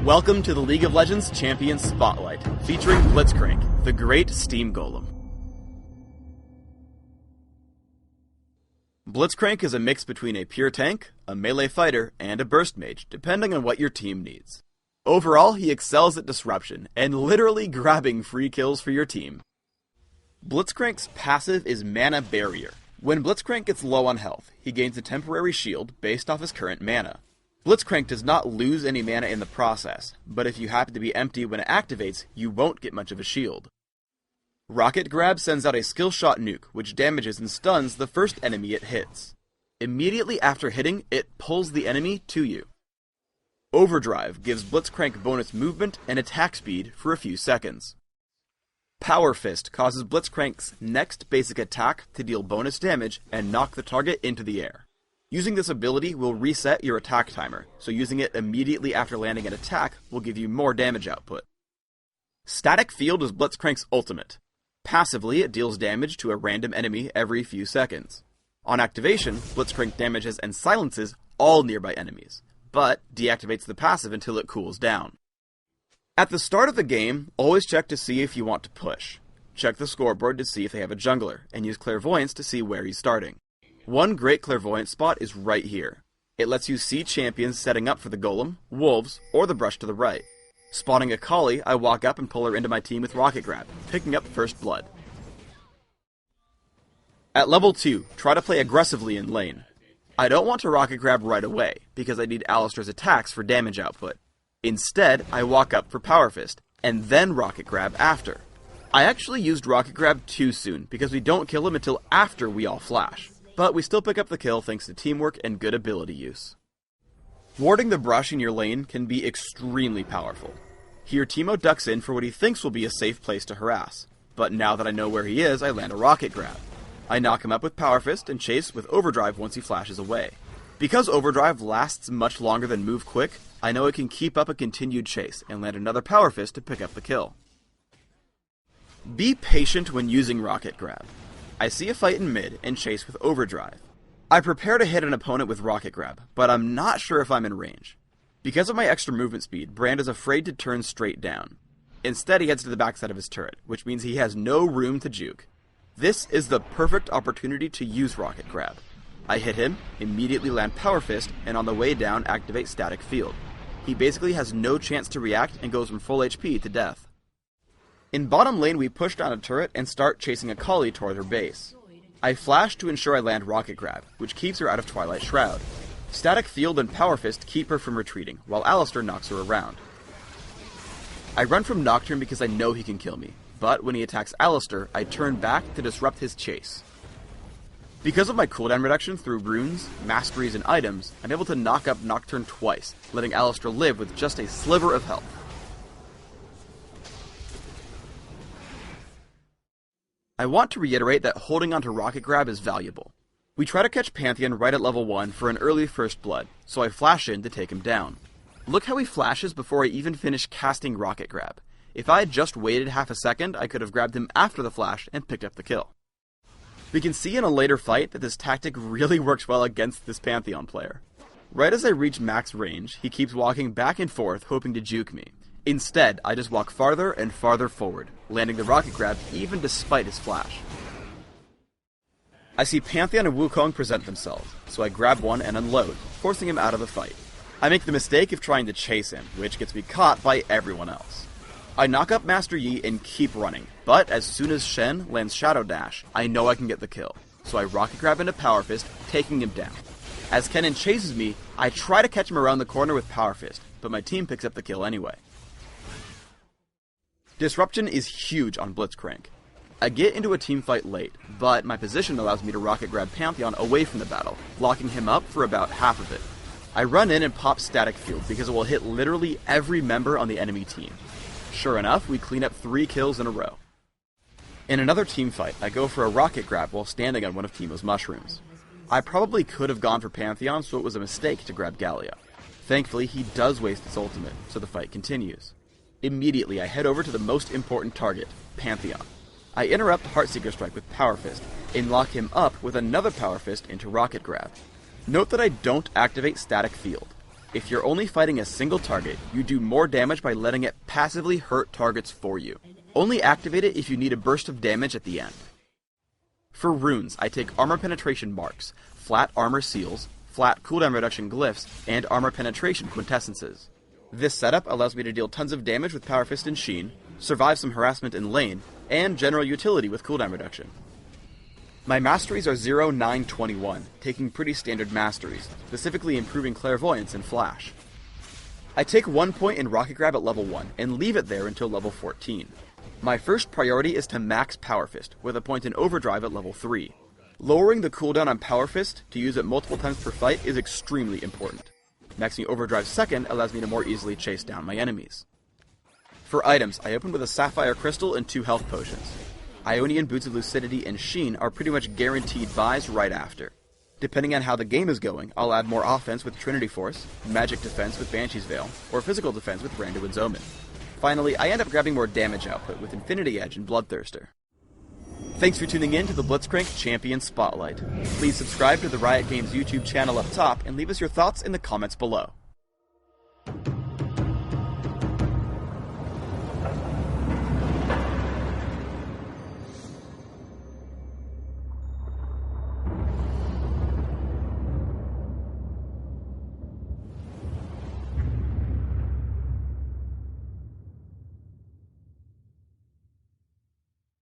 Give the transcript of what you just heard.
Welcome to the League of Legends Champions Spotlight, featuring Blitzcrank, the great steam golem. Blitzcrank is a mix between a pure tank, a melee fighter, and a burst mage, depending on what your team needs. Overall, he excels at disruption, and literally grabbing free kills for your team. Blitzcrank's passive is Mana Barrier. When Blitzcrank gets low on health, he gains a temporary shield based off his current mana. Blitzcrank does not lose any mana in the process, but if you happen to be empty when it activates, you won't get much of a shield. Rocket Grab sends out a skill shot nuke, which damages and stuns the first enemy it hits. Immediately after hitting, it pulls the enemy to you. Overdrive gives Blitzcrank bonus movement and attack speed for a few seconds. Power Fist causes Blitzcrank's next basic attack to deal bonus damage and knock the target into the air. Using this ability will reset your attack timer, so using it immediately after landing an attack will give you more damage output. Static Field is Blitzcrank's ultimate. Passively, it deals damage to a random enemy every few seconds. On activation, Blitzcrank damages and silences all nearby enemies, but deactivates the passive until it cools down. At the start of the game, always check to see if you want to push. Check the scoreboard to see if they have a jungler, and use Clairvoyance to see where he's starting. One great Clairvoyance spot is right here. It lets you see champions setting up for the golem, wolves, or the brush to the right. Spotting a Kali, I walk up and pull her into my team with Rocket Grab, picking up first blood. At level 2, try to play aggressively in lane. I don't want to Rocket Grab right away, because I need Alistar's attacks for damage output. Instead, I walk up for Power Fist, and then Rocket Grab after. I actually used Rocket Grab too soon, because we don't kill him until after we all flash. But we still pick up the kill thanks to teamwork and good ability use. Warding the brush in your lane can be extremely powerful. Here Teemo ducks in for what he thinks will be a safe place to harass, but now that I know where he is, I land a Rocket Grab. I knock him up with Power Fist and chase with Overdrive once he flashes away. Because Overdrive lasts much longer than Move Quick, I know it can keep up a continued chase and land another Power Fist to pick up the kill. Be patient when using Rocket Grab. I see a fight in mid and chase with Overdrive. I prepare to hit an opponent with Rocket Grab, but I'm not sure if I'm in range. Because of my extra movement speed, Brand is afraid to turn straight down. Instead, he heads to the backside of his turret, which means he has no room to juke. This is the perfect opportunity to use Rocket Grab. I hit him, immediately land Power Fist, and on the way down activate Static Field. He basically has no chance to react and goes from full HP to death. In bottom lane, we push down a turret and start chasing a Kali toward her base. I flash to ensure I land Rocket Grab, which keeps her out of Twilight Shroud. Static Field and Power Fist keep her from retreating, while Alistar knocks her around. I run from Nocturne because I know he can kill me, but when he attacks Alistar, I turn back to disrupt his chase. Because of my cooldown reduction through runes, masteries, and items, I'm able to knock up Nocturne twice, letting Alistar live with just a sliver of health. I want to reiterate that holding onto Rocket Grab is valuable. We try to catch Pantheon right at level 1 for an early first blood, so I flash in to take him down. Look how he flashes before I even finish casting Rocket Grab. If I had just waited half a second, I could have grabbed him after the flash and picked up the kill. We can see in a later fight that this tactic really works well against this Pantheon player. Right as I reach max range, he keeps walking back and forth hoping to juke me. Instead, I just walk farther and farther forward, landing the Rocket Grab even despite his flash. I see Pantheon and Wukong present themselves, so I grab one and unload, forcing him out of the fight. I make the mistake of trying to chase him, which gets me caught by everyone else. I knock up Master Yi and keep running, but as soon as Shen lands Shadow Dash, I know I can get the kill, so I Rocket Grab into Power Fist, taking him down. As Kennen chases me, I try to catch him around the corner with Power Fist, but my team picks up the kill anyway. Disruption is huge on Blitzcrank. I get into a teamfight late, but my position allows me to Rocket Grab Pantheon away from the battle, blocking him up for about half of it. I run in and pop Static Field because it will hit literally every member on the enemy team. Sure enough, we clean up 3 kills in a row. In another teamfight, I go for a Rocket Grab while standing on one of Teemo's mushrooms. I probably could have gone for Pantheon, so it was a mistake to grab Gallia. Thankfully, he does waste his ultimate, so the fight continues. Immediately, I head over to the most important target, Pantheon. I interrupt Heartseeker Strike with Power Fist, and lock him up with another Power Fist into Rocket Grab. Note that I don't activate Static Field. If you're only fighting a single target, you do more damage by letting it passively hurt targets for you. Only activate it if you need a burst of damage at the end. For runes, I take armor penetration marks, flat armor seals, flat cooldown reduction glyphs, and armor penetration quintessences. This setup allows me to deal tons of damage with Power Fist and Sheen, survive some harassment in lane, and general utility with cooldown reduction. My masteries are 0, 9, 21, taking pretty standard masteries, specifically improving clairvoyance and flash. I take 1 point in Rocket Grab at level 1, and leave it there until level 14. My first priority is to max Power Fist, with a point in Overdrive at level 3. Lowering the cooldown on Power Fist to use it multiple times per fight is extremely important. Maxing Overdrive second allows me to more easily chase down my enemies. For items, I open with a Sapphire Crystal and 2 health potions. Ionian Boots of Lucidity and Sheen are pretty much guaranteed buys right after. Depending on how the game is going, I'll add more offense with Trinity Force, magic defense with Banshee's Veil, or physical defense with Randuin's Omen. Finally, I end up grabbing more damage output with Infinity Edge and Bloodthirster. Thanks for tuning in to the Blitzcrank Champion Spotlight. Please subscribe to the Riot Games YouTube channel up top and leave us your thoughts in the comments below.